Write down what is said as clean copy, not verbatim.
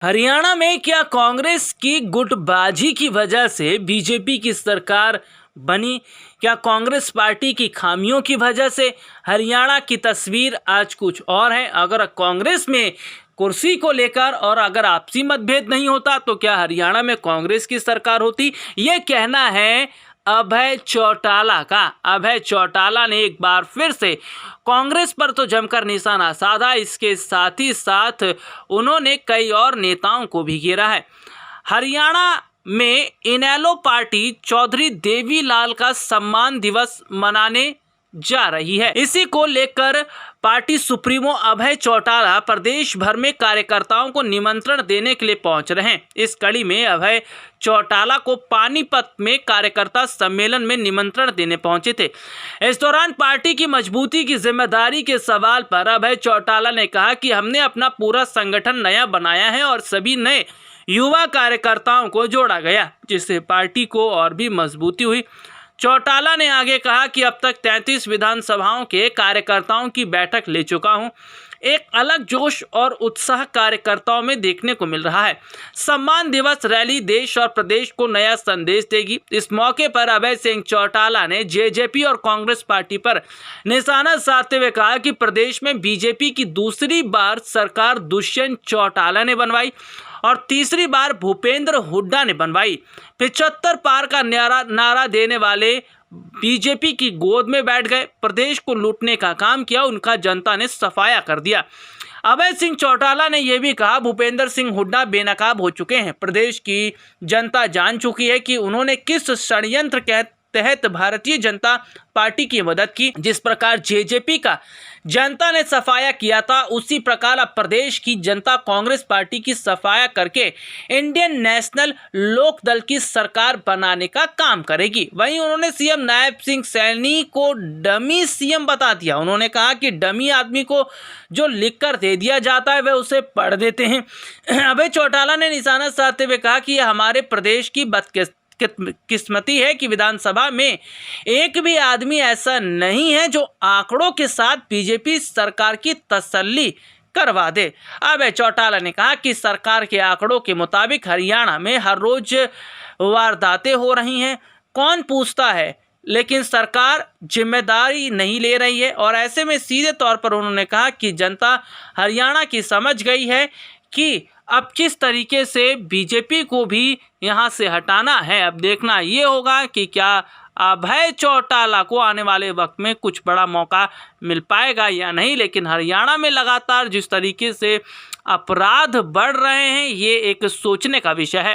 हरियाणा में क्या कांग्रेस की गुटबाजी की वजह से बीजेपी की सरकार बनी? क्या कांग्रेस पार्टी की खामियों की वजह से? हरियाणा की तस्वीर आज कुछ और है। अगर कांग्रेस में कुर्सी को लेकर और अगर आपसी मतभेद नहीं होता तो क्या हरियाणा में कांग्रेस की सरकार होती? ये कहना है अभय चौटाला का। अभय चौटाला ने एक बार फिर से कांग्रेस पर तो जमकर निशाना साधा, इसके साथ ही साथ उन्होंने कई और नेताओं को भी घेरा है। हरियाणा में इनेलो पार्टी चौधरी देवीलाल का सम्मान दिवस मनाने जा रही है। इसी को लेकर पार्टी सुप्रीमो अभय चौटाला प्रदेश भर में कार्यकर्ताओं को निमंत्रण देने के लिए पहुंच रहे हैं। इस कड़ी में अभय चौटाला को पानीपत में कार्यकर्ता सम्मेलन में निमंत्रण देने पहुंचे थे। इस दौरान पार्टी की मजबूती की जिम्मेदारी के सवाल पर अभय चौटाला ने कहा कि हमने अपना पूरा संगठन नया बनाया है और सभी नए युवा कार्यकर्ताओं को जोड़ा गया, जिससे पार्टी को और भी मजबूती हुई। चौटाला ने आगे कहा कि अब तक 33 विधानसभाओं के कार्यकर्ताओं की बैठक ले चुका हूं। एक अलग जोश और उत्साह कार्यकर्ताओं में देखने को मिल रहा है। सम्मान दिवस रैली देश और प्रदेश को नया संदेश देगी। इस मौके पर अभय सिंह चौटाला ने जेजेपी और कांग्रेस पार्टी पर निशाना साधते हुए कहा कि प्रदेश में बीजेपी की दूसरी बार सरकार दुष्यंत चौटाला ने बनवाई और तीसरी बार भूपेंद्र हुड्डा ने बनवाई। 75 पार का नारा देने वाले बीजेपी की गोद में बैठ गए, प्रदेश को लूटने का काम किया, उनका जनता ने सफाया कर दिया। अभय सिंह चौटाला ने यह भी कहा भूपेंद्र सिंह हुड्डा बेनकाब हो चुके हैं। प्रदेश की जनता जान चुकी है कि उन्होंने किस षड्यंत्र के तहत भारतीय जनता पार्टी की मदद की। जिस प्रकार जेजेपी का जनता ने सफाया किया था, उसी प्रकार अब प्रदेश की जनता कांग्रेस पार्टी की सफाया करके इंडियन नेशनल लोक दल की सरकार बनाने का काम करेगी। वहीं उन्होंने सीएम नायब सिंह सैनी को डमी सीएम बता दिया। उन्होंने कहा कि डमी आदमी को जो लिखकर दे दिया जाता है वह उसे पढ़ देते हैं। अभय चौटाला ने निशाना साधते हुए कहा कि हमारे प्रदेश की किस्मती है कि विधानसभा में एक भी आदमी ऐसा नहीं है जो आंकड़ों के साथ बीजेपी सरकार की तसल्ली करवा दे। अभय चौटाला ने कहा कि सरकार के आंकड़ों के मुताबिक हरियाणा में हर रोज वारदातें हो रही हैं। कौन पूछता है, लेकिन सरकार जिम्मेदारी नहीं ले रही है। और ऐसे में सीधे तौर पर उन्होंने कहा कि जनता हरियाणा की समझ गई है कि अब किस तरीके से बीजेपी को भी यहाँ से हटाना है। अब देखना ये होगा कि क्या अभय चौटाला को आने वाले वक्त में कुछ बड़ा मौका मिल पाएगा या नहीं। लेकिन हरियाणा में लगातार जिस तरीके से अपराध बढ़ रहे हैं, ये एक सोचने का विषय है।